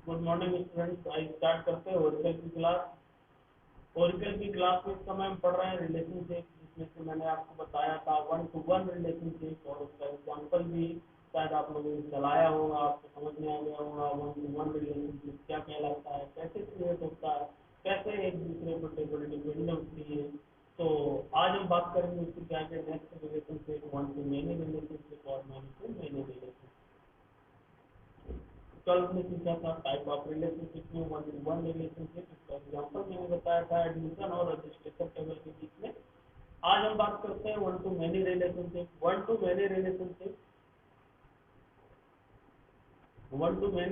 Good morning students. आज start करते हैं ओरिकल की क्लास। ओरिकल की क्लास में इस समय हम पढ़ रहे हैं रिलेशनशिप, जिसमें से मैंने आपको बताया था वन टू वन रिलेशनशिप, और उसका एग्जाम्पल भी शायद आप लोगों ने चलाया होगा, आपको समझ में आ गया होगा वन टू वन रिलेशनशिप क्या कहलाता है, कैसे क्रिएट होता है, कैसे एक दूसरे पर टेबल डिपेंड होती है। तो आज हम बात करेंगे उसके क्या क्या next relationship, one to many relationship और मैनी टू मेनी रिलेशनशिप। कल हमने सीखा था टाइप ऑफ रिलेशनशिप में वन टू वन रिलेशनशिप, इसका एग्जांपल मैंने बताया था एडमिशन और रजिस्ट्रेशन टेबल के बीच में। आज हम बात करते हैं one to many relationship. One to many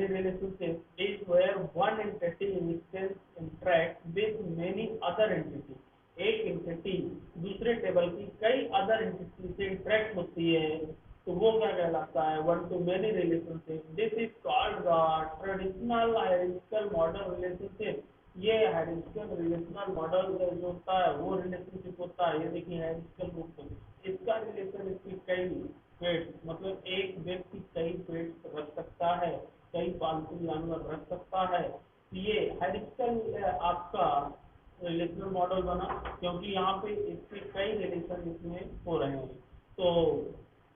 relationship is where one entity instance interact with many other entity. एक एंटिटी दूसरे टेबल की कई अदर एंटिटी से इंटरेक्ट होती है, तो वो क्या कहलाता है, one to many relationship. This is called the traditional hierarchical model relationship. ये हायरार्किकल रिलेशनल मॉडल जो होता है वो रिलेशनशिप होता है। ये देखिए हायरार्किकल रूप में इसका रिलेशन इसकी कई पेट, मतलब एक व्यक्ति कई पेट रख सकता है, कई पालतू जानवर रख सकता है। ये हायरार्किकल आपका रिलेशनल मॉडल बना, क्योंकि यहाँ पे इसके कई रिलेशन इसमें हो रहे हैं। तो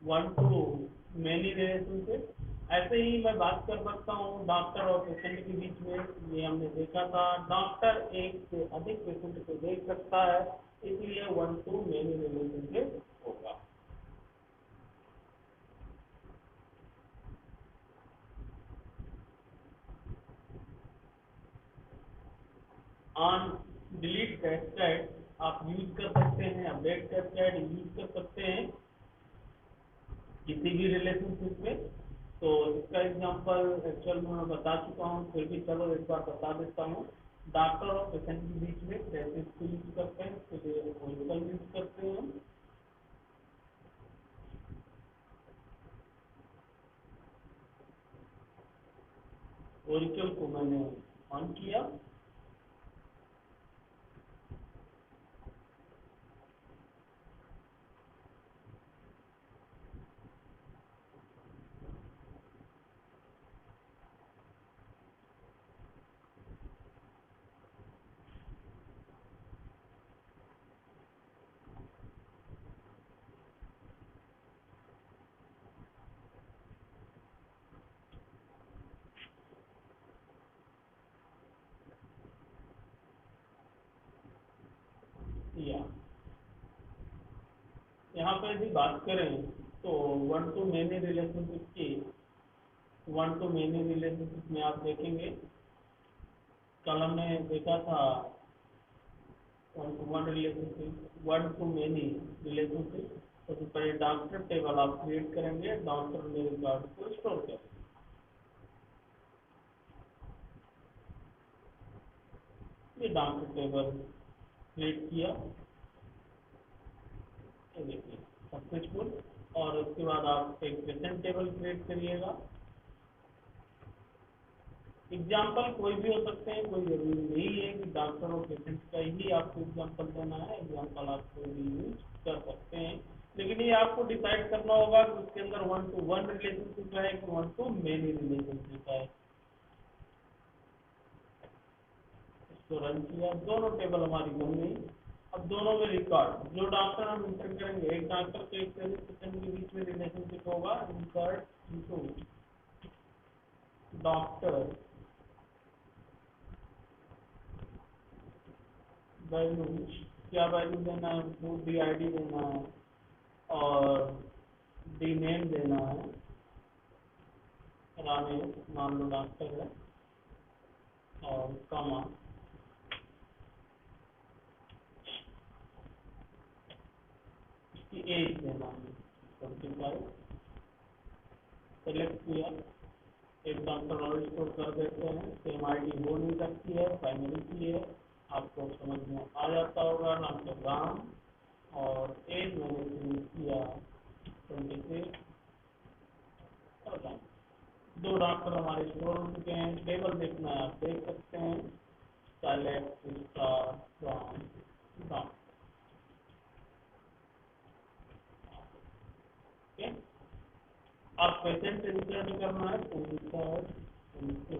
वन टू मेनी रिलेशनशिप। ऐसे ही मैं बात कर सकता हूँ डॉक्टर और पेशेंट के बीच में। ये हमने देखा था डॉक्टर एक से अधिक पेशेंट को देख सकता है, इसलिए वन टू मेनी रिलेशनशिप होगा। ऑन डिलीट कैस्केड आप यूज कर सकते हैं, अपडेट कैस्केड यूज कर सकते हैं किसी भी रिलेशनशिप में। तो इसका एग्जांपल एक्चुअल में मैं बता चुका हूँ, फिर भी चलो एक बार बता देता हूँ। डॉक्टर और पेशेंट के बीच में कैसे इसको यूज करते हैं, इसके लिए ओरिकल यूज करते हैं। ओरिकल को मैंने ऑन किया। या यहाँ पे यदि बात करें तो वन टू मेनी रिलेशनशिप की, वन टू मेनी रिलेशनशिप में आप देखेंगे कल हमने देखा था one two one relationship, one to many relationship. सबसे पहले डॉक्टर टेबल आप क्रिएट करेंगे, डॉक्टर ने रिकॉर्ड को स्टोर करेंगे। ये डॉक्टर टेबल क्रिएट किया, ये देखिए सक्सेसफुल। और उसके बाद आप एक पेशेंट टेबल क्रिएट करिएगा। एग्जाम्पल कोई भी हो सकते हैं, कोई जरूरी नहीं है कि डॉक्टर और पेशेंट का ही आपको एग्जाम्पल देना है। एग्जाम्पल आप कोई भी यूज कर सकते हैं, लेकिन ये आपको डिसाइड करना होगा कि उसके अंदर वन टू वन रिलेशनशिप है कि वन टू मेनी रिलेशनशिप है। इसको रन किया, दोनों टेबल हमारी बन गई। अब दोनों में रिकॉर्ड जो डॉक्टर हम इंटर करेंगे, एक डॉक्टर के एक पेशेंट के बीच में रिलेशनशिप होगा, इंसर्ट इनटू डॉक्टर वैल्यू। क्या वैल्यू देना है उसको, डी आई डी देना है और डी नेम देना है। रामेश मान लो डॉक्टर है, और कमा इसकी एज देना है 25। सेलेक्ट किया, एक डॉक्टर और स्टोर कर देते हैं। सेम आई डी हो नहीं सकती है, प्राइमरी की है, आपको समझ में आ जाता होगा। डॉक्टर राम और एज मैंने चूज किया 26 और राम। दो डॉक्टर हमारे स्टोर हो चुके हैं। टेबल देखना है, आप देख सकते हैं, सेलेक्ट स्टार फ्रॉम डॉक्टर। आप पेशेंट इंसर्ट करना है तो इंसर्ट इनटू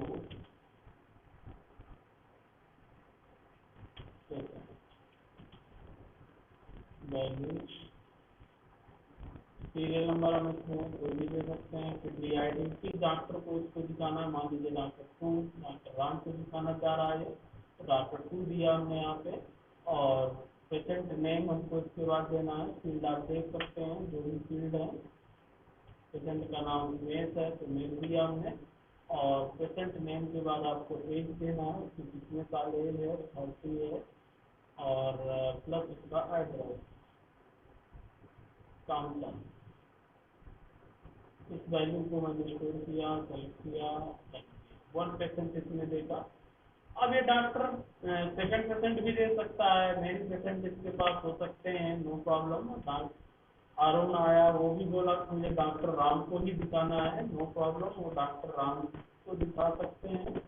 वाला मैं कोई भी दे सकते हैं। फिर DID किस डॉक्टर को इसको दिखाना है, मान लीजिए डॉक्टर 2 डॉक्टर राम को दिखाना चाह रहा है तो डॉक्टर 2 दिया हमने यहाँ पे। और पेशेंट नेम हमको इसके बाद देना है। फील्ड आप देख सकते हैं जो भी फील्ड है, पेशेंट का नाम उमेश है तो उमेश दिया हमने। और पेशेंट नेम के बाद आपको एज देना है कि कितने साल एज है, 30 है। और प्लस उसका एड्रेस काम का, इस वैल्यू को मैंने स्टोर किया, सेलेक्ट किया। वन पेशेंट इसमें देगा। अब ये डॉक्टर सेकंड पेशेंट भी दे सकता है, मेन पेशेंट इसके पास हो सकते हैं, नो प्रॉब्लम। अरुण आया, वो भी बोला मुझे डॉक्टर राम को ही दिखाना है, नो प्रॉब्लम, वो डॉक्टर राम को दिखा सकते हैं।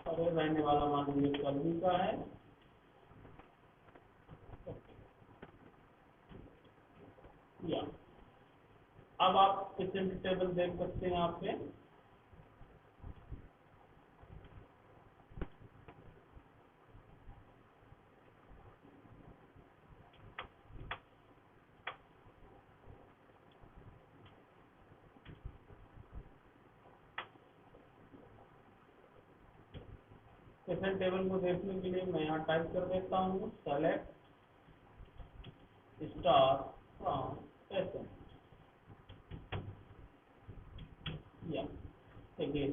और ये रहने वाला मान लीजिए कर्मी का है। या अब आप पेशेंट टेबल देख सकते हैं यहाँ पे। पेशेंट टेबल को देखने के लिए मैं यहाँ टाइप कर देता हूँ सेलेक्ट स्टार फ्रॉम पेशेंट। या देखिए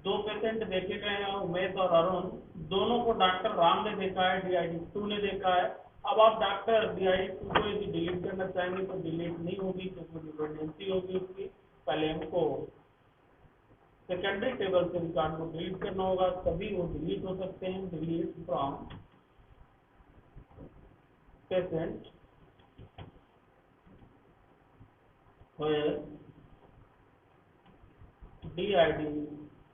दो पेशेंट देखे गए हैं, उमेश और अरुण। दोनों को डॉक्टर राम ने देखा है, DID 2 ने देखा है। अब आप डॉक्टर DID 2 को यदि डिलीट करना चाहेंगे तो डिलीट नहीं होगी क्योंकि डिपेंडेंसी होगी उसकी। पहले हमको सेकेंडरी टेबल से रिकॉर्ड को डिलीट करना होगा, तभी वो डिलीट हो सकते हैं। Delete from patient where DID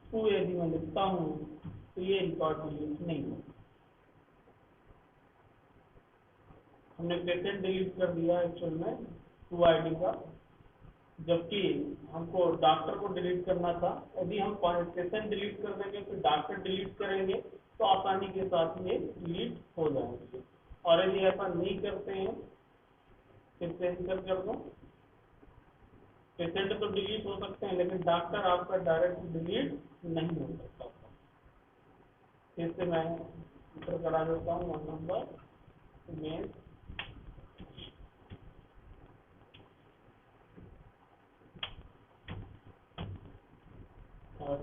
2 यदि मैं लिखता हूँ तो ये रिकॉर्ड डिलीट नहीं होगा। हमने पेशेंट डिलीट कर दिया एक्चुअल में 2ID का, जबकि हमको डॉक्टर को डिलीट करना था। यदि हम पेशेंट डिलीट कर देंगे तो डॉक्टर डिलीट करेंगे तो आसानी के साथ ये डिलीट हो जाएंगे। और यदि ऐसा नहीं करते हैं फिर से एंटर कर दो। पेशेंट तो डिलीट हो सकते हैं लेकिन डॉक्टर आपका डायरेक्ट डिलीट नहीं हो सकता। फिर से मैं एंटर करा देता हूँ 1 नंबर में। और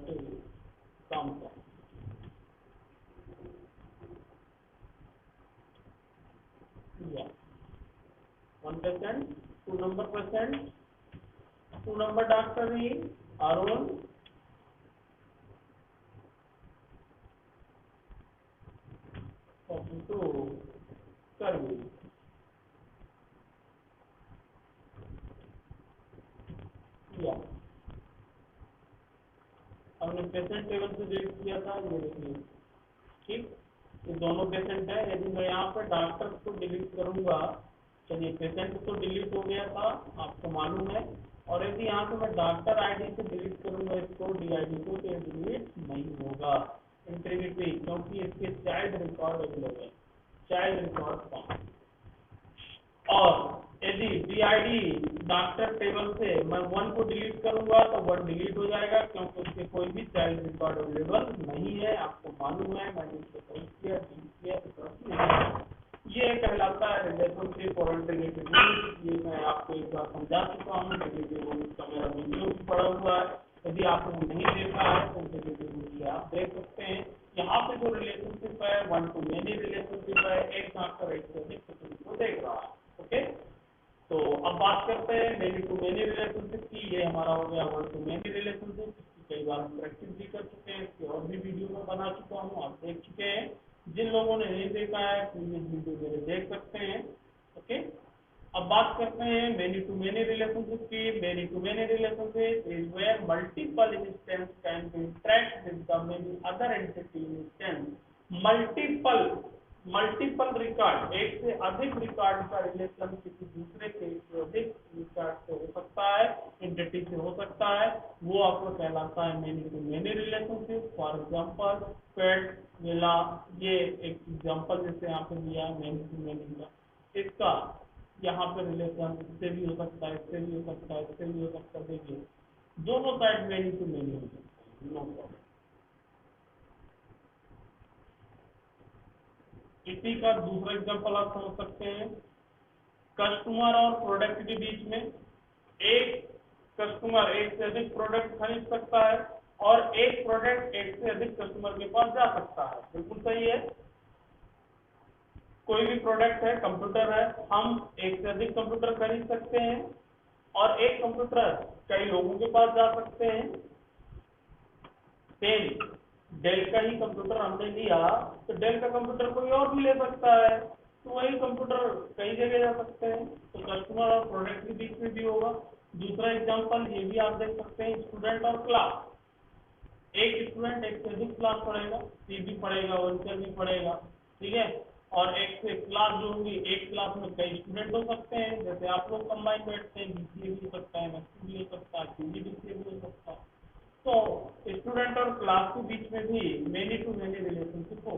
काम का या 1%, 2 नंबर पेशेंट, 2 नंबर डॉक्टर ही अरुण, तो कर्मी। या हमने पेशेंट टेबल से डिलीट किया था, ये देखिए ठीक। ये दोनों पेशेंट है। यदि मैं यहाँ पर डॉक्टर को डिलीट करूंगा, चलिए पेशेंट तो डिलीट हो गया था आपको मालूम है। और यदि यहाँ पे मैं डॉक्टर ID से डिलीट करूंगा इसको DID को तो डिलीट नहीं होगा इंटीग्रिटी, क्योंकि इसके चाइल्ड रिकॉर्ड अवेलेबल है, चाइल्ड रिकॉर्ड फॉर्म। और यदि DID डॉक्टर टेबल से मैं 1 को डिलीट करूंगा तो 1 डिलीट हो जाएगा क्योंकि उसके कोई भी चाइल्ड रिकॉर्ड अवेलेबल नहीं है, आपको मालूम है। मैंने इसको डिलीट किया, डिलीट किया। ये कहलाता है रिलेशनशिप और इंटीग्रेटेड रूल्स। ये मैं आपको एक बार समझा चुका हूँ। इंटीग्रेटेड रूल्स का मेरा वीडियो भी पड़ा हुआ है, यदि आपने नहीं देखा है तो इंटीग्रेटेड रूल्स आप देख सकते हैं। यहाँ पे जो रिलेशनशिप है 1 to many रिलेशनशिप है, एक डॉक्टर एक से अधिक पेशेंट को देख रहा है। ओके, तो अब बात करते हैं मेनी टू मेनी रिलेशनशिप की। ये हमारा हो गया 1 to many रिलेशनशिप। कई बार हम प्रैक्टिस भी कर चुके हैं, इसके और भी वीडियो में बना चुका हूँ, आप देख चुके हैं। जिन लोगों ने नहीं देखा है प्रीवियस वीडियो मेरे देख सकते हैं। ओके, अब बात करते हैं मेनी टू मेनी रिलेशनशिप की। Many to many relationship is where multiple instance can be interact with the many other entity instance. Multiple record, एक से अधिक रिकॉर्ड का रिलेशन किसी दूसरे से एक से अधिक रिकॉर्ड से हो सकता है, एंटिटी से हो सकता है, वो आपको कहलाता है many to many relationship. For example pet villa, ये एक एग्जांपल जैसे यहाँ पे दिया है मेनी टू मेनी का। इसका यहाँ पे रिलेशन इससे भी हो सकता है, इससे भी हो सकता है, इससे भी हो सकता है। देखिए दोनों साइड मेनी टू मेनी हो सकता है, नो प्रॉब्लम। इसी का दूसरा एग्जांपल आप समझ सकते हैं, कस्टमर और प्रोडक्ट के बीच में। एक कस्टमर एक से अधिक प्रोडक्ट खरीद सकता है और एक प्रोडक्ट एक से अधिक कस्टमर के पास जा सकता है, बिल्कुल सही है। कोई भी प्रोडक्ट है, कंप्यूटर है, हम एक से अधिक कंप्यूटर खरीद सकते हैं और एक कंप्यूटर कई लोगों के पास जा सकते हैं। सेम डेल का ही कंप्यूटर हमने लिया तो डेल का कंप्यूटर कोई और भी ले सकता है, तो वही कंप्यूटर कई जगह जा सकते हैं। तो कस्टमर और प्रोडक्ट के बीच में भी होगा। दूसरा एग्जांपल ये भी आप देख सकते हैं, स्टूडेंट और क्लास। एक स्टूडेंट एक से अधिक क्लास पढ़ेगा, सी भी पढ़ेगा, वर्चर भी पढ़ेगा, ठीक है। और एक से क्लास जो होगी, एक क्लास में कई स्टूडेंट हो सकते हैं, जैसे आप लोग कंबाइन बैठते हैं, बीसीए भी हो सकता है, एमएससी भी हो सकता है, पीजीडीसीए भी हो सकता है। तो स्टूडेंट और क्लास के बीच में भी मेनी टू मेनी रिलेशनशिप हो।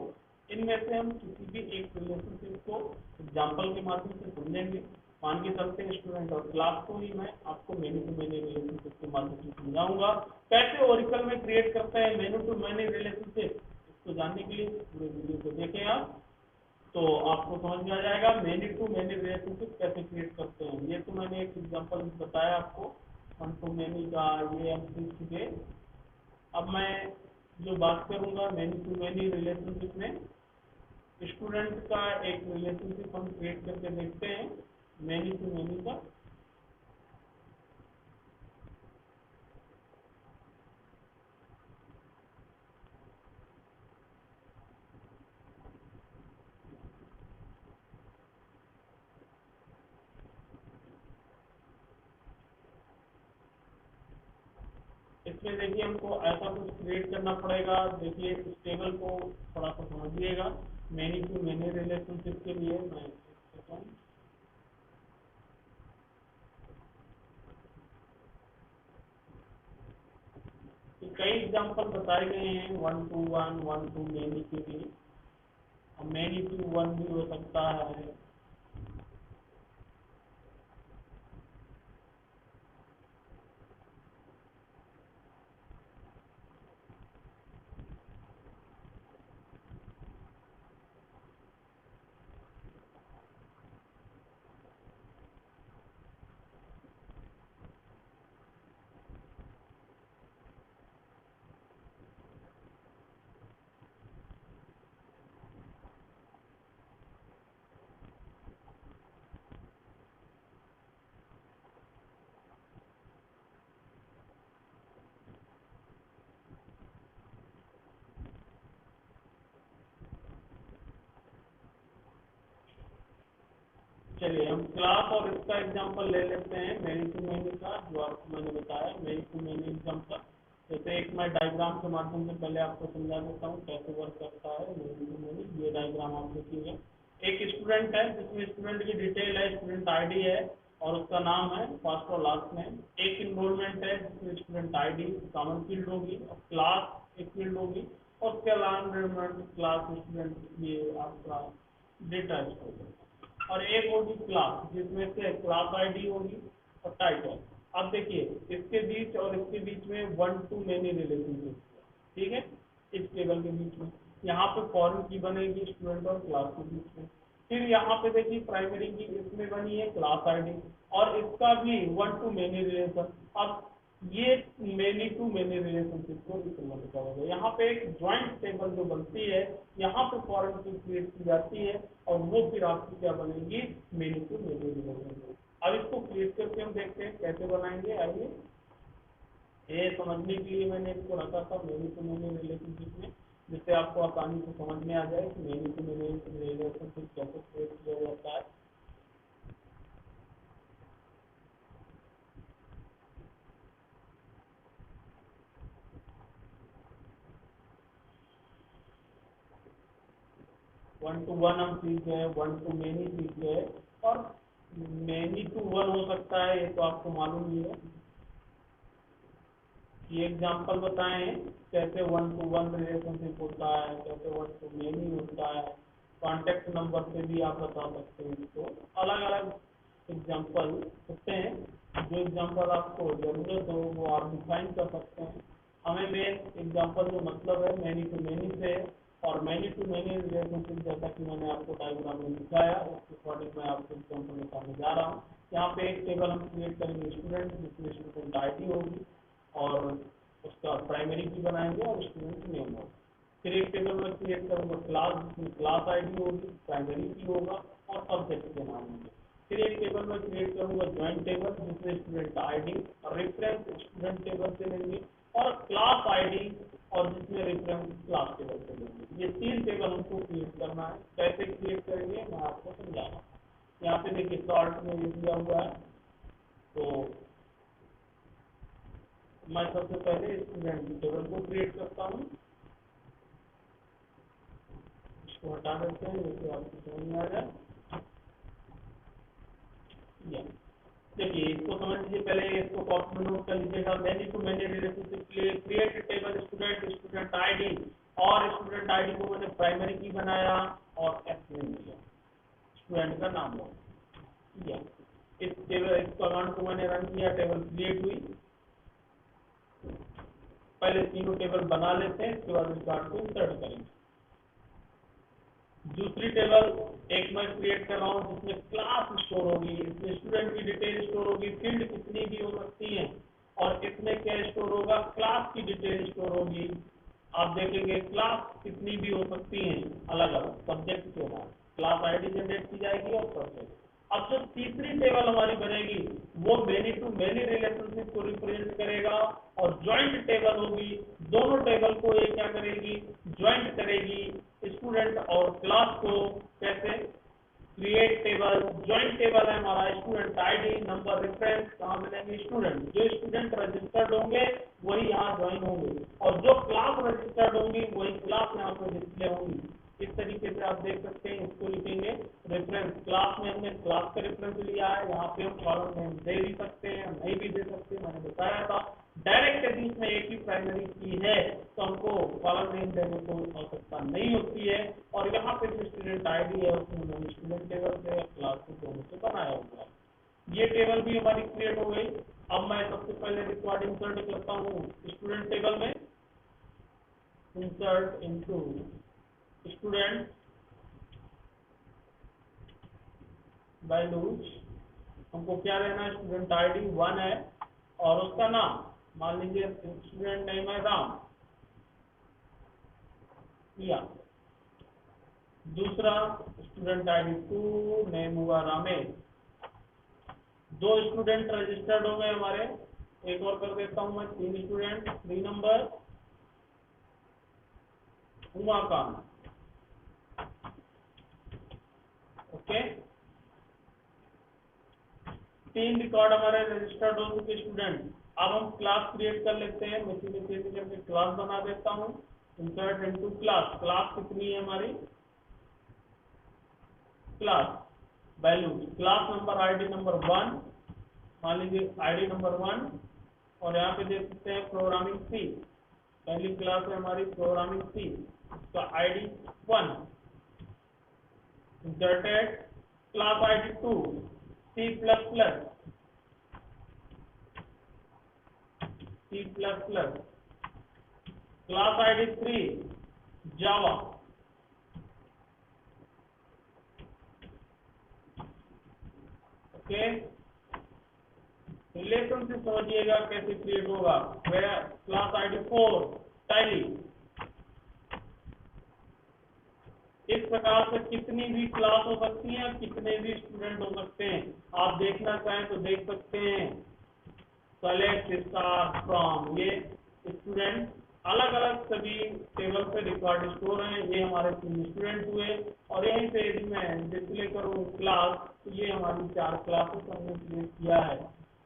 इनमें से हम किसी भी एक रिलेशनशिप को एग्जाम्पल के माध्यम से समझेंगे। मान के चलते हैं स्टूडेंट और क्लास को ही मैं आपको मेनी टू मेनी रिलेशनशिप के माध्यम से समझाऊंगा। कैसे ओरेकल में क्रिएट करते हैं मेनी टू मेनी रिलेशनशिप, इसको जानने के लिए पूरे वीडियो को देखें आप, तो आपको समझ में आ जाएगा मेनी टू मेनी रिलेशनशिप कैसे क्रिएट करते हैं। ये तो मैंने एक एग्जांपल बताया आपको वन टू मेनी का, ये हम सीख चुके। अब मैं जो बात करूंगा मेनी टू मेनी रिलेशनशिप में, स्टूडेंट का एक रिलेशनशिप हम क्रिएट करके देखते हैं मेनी टू मेनी का। इसमें देखिए हमको ऐसा कुछ क्रिएट करना पड़ेगा। देखिए इस टेबल को थोड़ा सा समझिएगा। मेनी टू मेनी रिलेशनशिप के लिए मैं तो कई एग्जांपल बताए गए हैं one to one, one to many के लिए। मेनी टू वन भी हो सकता है। चलिए हम क्लास और इसका एग्जांपल ले लेते हैं मेनी टू मेनी का, जो आपको मैंने बताया मेनी टू मेनी एग्जांपल। जैसे एक मैं डायग्राम के माध्यम से पहले आपको समझा देता हूँ कैसे वर्क करता है मेनी टू मेनी। ये डायग्राम आप देखिए, एक स्टूडेंट है जिसमें स्टूडेंट की डिटेल है, स्टूडेंट आईडी है और उसका नाम है, फर्स्ट और लास्ट नेम। एक इनरोलमेंट है जिसमें स्टूडेंट आईडी कॉमन फील्ड होगी और क्लास एक फील्ड होगी, और उसके अलावा क्लास स्टूडेंट ये आपका डेटा स्टोर। और एक होगी क्लास जिसमें से क्लास आईडी होगी और टाइटल। अब देखिए इसके बीच और इसके बीच में वन टू मेनी रिलेशनशिप, ठीक है, इस टेबल के बीच में। यहाँ पे फॉरेन की बनेगी स्टूडेंट और क्लास के बीच में। फिर यहाँ पे देखिए प्राइमरी की इसमें बनी है क्लास आईडी और इसका भी वन टू मेनी रिलेशन। अब ये मेनी टू मेनी रिलेशनशिप को रिप्रेजेंट करेगा। यहाँ पे एक ज्वाइंट टेबल जो बनती है, यहाँ पे फॉरेन की क्रिएट की जाती है और वो फिर आपकी क्या बनेगी, मेनी टू मेनी रिलेशनशिप। अब इसको क्रिएट करके हम देखते हैं कैसे बनाएंगे। आइए, ये समझने के लिए मैंने इसको रखा था मेनी टू मेनी रिलेशनशिप में, जिससे आपको आसानी से समझ में आ जाए कि मेनी टू मेनी रिलेशनशिप कैसे क्रिएट किया जाता है। वन टू वन हम सीख गए, वन टू मेनी सीख गए, और मेनी टू वन हो सकता है, ये तो आपको मालूम ही है। ये एग्जांपल बताए हैं कैसे वन टू वन रिलेशनशिप होता है, कैसे वन टू मेनी होता है। कॉन्टेक्ट नंबर से भी आप बता सकते हैं इसको। अलग अलग एग्जाम्पल सकते हैं, जो एग्जाम्पल आपको जरूरत हो वो आप डिफाइन कर सकते हैं। हमें मेन एग्जाम्पल जो मतलब है मैनी टू मैनी से, और मैनी टू मैनी रिलेशनशिप जैसा कि मैंने आपको डायग्राम में दिखाया उसके अकॉर्डिंग मैं आपको एग्जाम्पल बताने जा रहा हूँ। यहाँ पे एक टेबल हम क्रिएट करेंगे स्टूडेंट, जिसमें स्टूडेंट आईडी होगी और उसका प्राइमरी की बनाएंगे और स्टूडेंट नेम होगा। फिर एक टेबल में क्रिएट करूंगा क्लास, जिसमें क्लास आईडी होगी, प्राइमरी की होगा और सब्जेक्ट के नाम होंगे। फिर एक टेबल में क्रिएट करूंगा ज्वाइंट टेबल, जिसमें स्टूडेंट आईडी और रेफरेंस स्टूडेंट टेबल से लेंगे और क्लास आईडी और जिसमें रेफरेंस क्लास टेबल से लेंगे। ये 3 टेबल हमको क्रिएट करना है। कैसे क्रिएट करेंगे मैं आपको समझा रहा हूँ। यहाँ पे देखिए शॉर्ट में ये दिया हुआ है, तो मैं सबसे पहले स्टूडेंट टेबल को क्रिएट करता हूँ। इसको हटा देते हैं जैसे आपको समझ में आ जाए। देखिए इसको समझ लीजिए, पहले इसको कॉपी में नोट कर लीजिएगा। मैनी टू मैनी रिलेशनशिप के लिए create table student, student ID, और स्टूडेंट आईडी को मैंने प्राइमरी की बनाया और एक्सप्लेन किया, स्टूडेंट का नाम हो। इस टेबल इस कमांड को मैंने रन किया, टेबल क्रिएट हुई। पहले तीनों टेबल बना लेते हैं, इसके बाद रिकॉर्ड को इंसर्ट करेंगे। दूसरी टेबल एक मैं क्रिएट कर रहा हूँ जिसमें क्लास स्टोर होगी, इसमें स्टूडेंट की डिटेल स्टोर होगी, फील्ड कितनी भी हो सकती है, और इसमें क्या स्टोर होगा, क्लास की डिटेल स्टोर होगी। आप देखेंगे क्लास कितनी भी हो सकती है अलग अलग सब्जेक्ट के बाद, क्लास आईडी जनरेट की जाएगी और सब्जेक्ट। अब जो तीसरी टेबल हमारी बनेगी वो मेनी टू मेनी रिलेशनशिप को रिप्रेजेंट करेगा और ज्वाइंट टेबल होगी। दोनों टेबल को ये क्या करेगी, ज्वाइंट करेगी, स्टूडेंट और क्लास को। कैसे, क्रिएट टेबल, ज्वाइंट टेबल है हमारा, स्टूडेंट आईडी, नंबर, रेफरेंस, कहाँ मिलेंगे, स्टूडेंट। जो स्टूडेंट रजिस्टर्ड होंगे वही यहाँ ज्वाइन होंगे और जो क्लास रजिस्टर्ड होंगी वही क्लास यहाँ पर डिस्प्ले होंगी। इस तरीके से आप देख सकते हैं। इसको लिखेंगे रेफरेंस, क्लास में हमने क्लास का रेफरेंस लिया है, यहाँ पे हम कॉलम नेम दे भी सकते हैं, नहीं भी दे सकते हैं, मैंने बताया था। डायरेक्ट यदि इसमें एक ही प्राइमरी की है तो हमको कॉलम नेम देने को आवश्यकता नहीं होती है। और यहाँ पे जो स्टूडेंट आईडी है उसमें मैंने स्टूडेंट टेबल से क्लास को दोनों से बनाया हुआ है। ये टेबल भी हमारी क्रिएट हो गई। अब मैं सबसे पहले रिक्वायर्ड इंसर्ट करता हूँ स्टूडेंट टेबल में, इंसर्ट इनटू स्टूडेंट वैल्यूज। हमको क्या लेना है, स्टूडेंट आईडी 1 है और उसका नाम, मान लीजिए स्टूडेंट नेम है राम किया। दूसरा स्टूडेंट आईडी 2, नेम हुआ रामेश। 2 स्टूडेंट रजिस्टर्ड हो गए हमारे। एक और कर देता हूं मैं, 3 student. 3 number Umakant. Okay, 3 record हमारे रजिस्टर्ड हो चुके स्टूडेंट। अब हम क्लास क्रिएट कर लेते हैं। मैं सीधे करके क्लास बना देता हूँ, इंसर्ट इनटू क्लास। क्लास कितनी है हमारी, class value, class number ID number 1, मान लीजिए आईडी नंबर 1, और यहाँ पे देख सकते हैं प्रोग्रामिंग सी, पहली क्लास है हमारी प्रोग्रामिंग सी, उसका ID 1, inserted. Class ID 2 C plus plus, C plus plus. Class ID 3 Java. Okay, relationship समझिएगा कैसे क्रिएट होगा। Class ID 4 Tally. इस प्रकार से कितनी भी क्लास हो सकती है, कितने भी स्टूडेंट हो सकते हैं। आप देखना चाहें तो देख सकते हैं, सेलेक्ट स्टार फ्रॉम, ये स्टूडेंट अलग अलग सभी टेबल पे रिकॉर्ड स्टोर हैं। ये हमारे 3 स्टूडेंट हुए और यहीं पे यदि मैं डिस्प्ले करूँ क्लास तो ये हमारी 4 क्लासेस हमने क्रिएट किया है।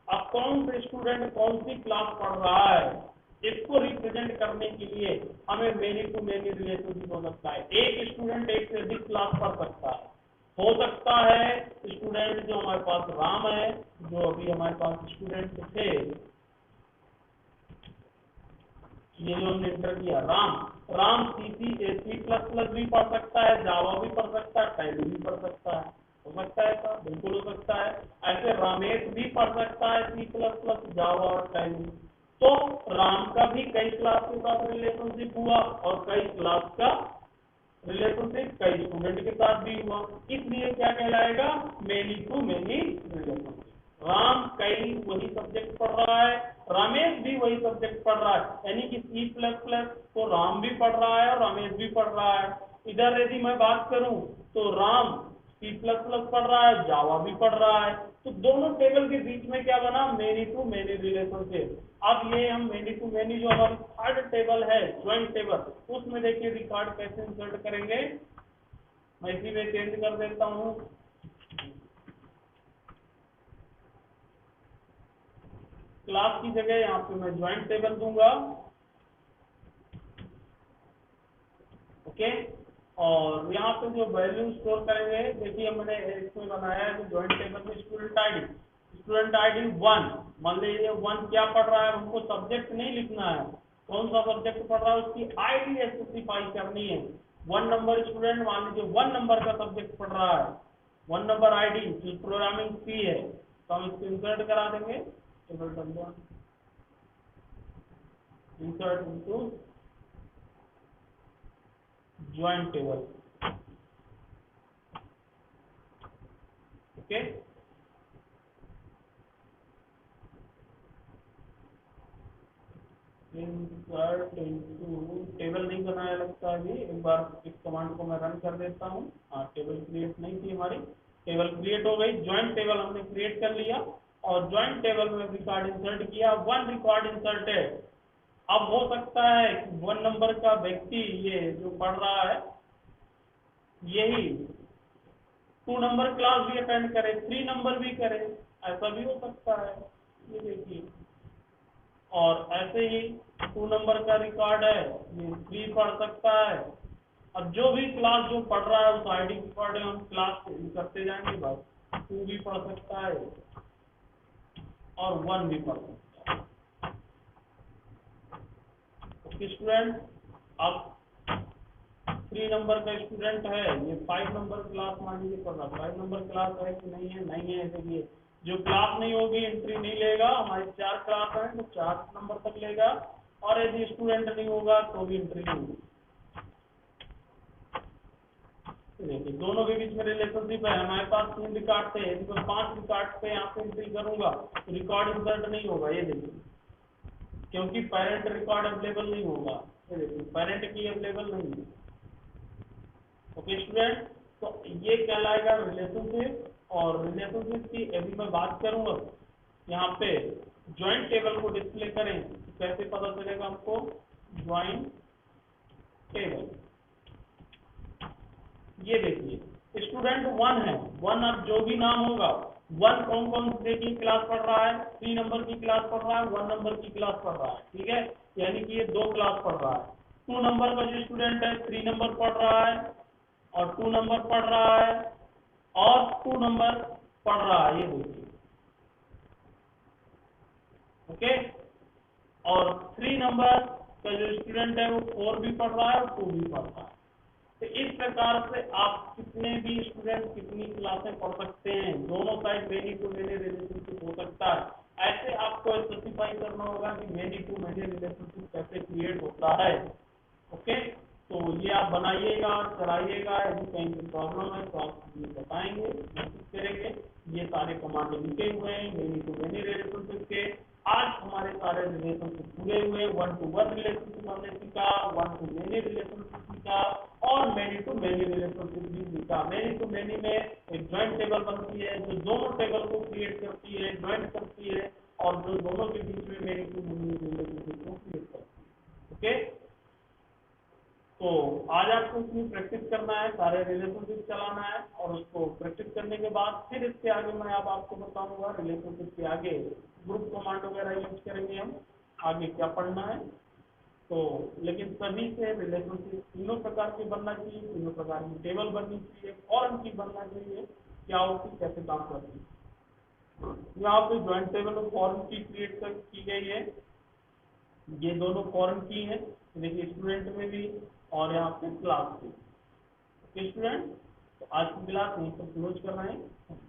अब कौन से स्टूडेंट कौन सी क्लास पढ़ रहा है इसको रिप्रेजेंट करने के लिए हमें मेनी टू मेनी रिलेशनशिप हो सकता है। एक स्टूडेंट एक से अधिक क्लास पढ़ सकता है। हो सकता है स्टूडेंट जो हमारे पास राम है, जो अभी हमारे पास स्टूडेंट थे, ये जो हमने इंटर किया राम सी प्लस प्लस भी पढ़ सकता है, जावा भी पढ़ सकता है, टैली भी पढ़ सकता है। हो सकता है सर, बिल्कुल हो सकता है। Record timing. तो राम का भी कई क्लास के साथ रिलेशनशिप हुआ और कई क्लास का रिलेशनशिप कई स्टूडेंट के साथ भी हुआ, इसलिए क्या कहलाएगा, many to many relationship. Ram कई वही सब्जेक्ट पढ़ रहा है, रमेश भी वही सब्जेक्ट पढ़ रहा है, यानी कि C++ तो राम भी पढ़ रहा है और रमेश भी पढ़ रहा है। इधर यदि मैं बात करूं तो राम C++ पढ़ रहा है, जावा भी पढ़ रहा है, तो दोनों टेबल के बीच में क्या बना, मेनी टू मेनी रिलेशनशिप। अब ये हम मेनी टू मेनी जो हमारी थर्ड टेबल है ज्वाइंट टेबल, उसमें देखिए रिकॉर्ड कैसे इंसर्ट करेंगे। मैं इसी में चेंज कर देता हूं, क्लास की जगह यहाँ पे मैं ज्वाइंट टेबल दूंगा। ओके, और यहाँ पे जो वैल्यू स्टोर करेंगे, देखिए मैंने इसमें बनाया है ज्वाइंट टेबल में स्टूडेंट आईडी 1, मान लीजिए 1 क्या पढ़ रहा है, हमको सब्जेक्ट नहीं लिखना है, कौन सा सब्जेक्ट पढ़ रहा है उसकी आईडी स्पेसिफाई करनी है। 1 नंबर स्टूडेंट मान लीजिए 1 नंबर का सब्जेक्ट पढ़ रहा है, 1 नंबर आईडी जो प्रोग्रामिंग सी है, तो हम इसको इंसर्ट करा देंगे, table insert into joint table. Okay, insert into table नहीं बनाया लगता है, एक बार इस कमांड को मैं रन कर देता हूँ। हाँ, टेबल क्रिएट नहीं थी हमारी, टेबल क्रिएट हो गई, ज्वाइंट टेबल हमने क्रिएट कर लिया और ज्वाइंट टेबल में रिकॉर्ड इंसर्ट किया, 1 रिकॉर्ड इंसर्टेड। अब हो सकता है कि 1 नंबर का व्यक्ति ये जो पढ़ रहा है यही 2 नंबर क्लास भी अटेंड करे, 3 नंबर भी करे, ऐसा भी हो सकता है, ये देखिए। और ऐसे ही 2 नंबर का रिकॉर्ड है, ये 3 पढ़ सकता है। अब जो भी क्लास जो पढ़ रहा है उस आईडी के अकॉर्डिंग हम क्लास करते जाएंगे, बस 2 भी पढ़ सकता है और 1 भी पढ़ सकता है। ओके स्टूडेंट, अब 3 नंबर का स्टूडेंट है, ये 5 नंबर क्लास मान लीजिए पढ़ रहा, 5 नंबर क्लास है कि नहीं है, नहीं है, देखिए जो क्लास नहीं होगी एंट्री नहीं लेगा, हमारी 4 क्लास है तो 4 नंबर तक लेगा, और यदि स्टूडेंट नहीं होगा तो भी एंट्री नहीं होगी। देखिए दोनों के बीच में रिलेशनशिप है, हमारे पास 3 रिकॉर्ड थे, यदि मैं 5 रिकॉर्ड पे यहाँ पे एंट्री करूंगा तो रिकॉर्ड इंसर्ट नहीं होगा, ये देखिए, क्योंकि पेरेंट रिकॉर्ड अवेलेबल नहीं होगा, ये देखिए पेरेंट की अवेलेबल नहीं है। ओके स्टूडेंट, तो ये कहलाएगा रिलेशनशिप। और रिलेशनशिप की यदि मैं बात करूंगा, यहाँ पे ज्वाइंट टेबल को डिस्प्ले करें तो कैसे पता चलेगा हमको, ज्वाइंट टेबल, ये देखिए स्टूडेंट 1 है, 1 अब जो भी नाम होगा, 1 कौन कौन देखिए क्लास पढ़ रहा है, 3 नंबर की क्लास पढ़ रहा है, 1 नंबर की क्लास पढ़ रहा है, ठीक है, यानी कि ये 2 क्लास पढ़ रहा है। 2 नंबर का जो स्टूडेंट है 3 नंबर पढ़ रहा है और 2 नंबर पढ़ रहा है और 2 नंबर पढ़ रहा है, ये देखिए। ओके, और 3 नंबर का जो स्टूडेंट है वो 4 भी पढ़ रहा है और 2 भी पढ़ रहा है। तो इस प्रकार से आप कितने भी स्टूडेंट कितनी क्लासें पढ़ सकते हैं, दोनों side many to many relationship हो सकता है। ऐसे आपको स्पेसिफाई करना होगा कि मेनी टू मेनी रिलेशनशिप कैसे क्रिएट होता है। ओके, तो ये आप बनाइएगा और चलाइएगा, यदि कहीं की प्रॉब्लम है तो आप मुझे बताएंगे, मैसेज करेंगे। ये सारे कमांड लिखे हुए हैं मेनी टू मेनी रिलेशनशिप के। आज हमारे सारे रिलेशनशिप पूरे हुए, 1 to 1 रिलेशनशिप हमने सीखा, 1 to मेनी रिलेशनशिप सीखा और मेनी टू मेनी रिलेशनशिप भी सीखा। मेनी टू मेनी में एक ज्वाइंट टेबल बनती है जो दोनों टेबल को क्रिएट करती है, ज्वाइंट करती है और जो दोनों के बीच में मेनी टू मेनी रिलेशनशिप को क्रिएट करती है। ओके, तो आज आपको इसमें प्रैक्टिस करना है, सारे रिलेशनशिप चलाना है और उसको प्रैक्टिस करने के बाद फिर इसके आगे मैं आपको बताऊंगा रिलेशनशिप के आगे ग्रुप कमांड वगैरह यूज करेंगे हम, आगे क्या पढ़ना है। तो लेकिन सभी से रिलेशनशिप तीनों प्रकार की बनना चाहिए, तीनों प्रकार की टेबल बननी चाहिए, फॉर्म की बनना चाहिए, क्या होती कैसे काम करती है। यहाँ पे ज्वाइंट टेबल और फॉर्म की क्रिएट की गई है, ये दोनों फॉर्म की है, देखिए स्टूडेंट में भी और यहाँ पे क्लास में। ओके स्टूडेंट, तो आज की क्लास यहीं पर क्लोज कर रहे हैं।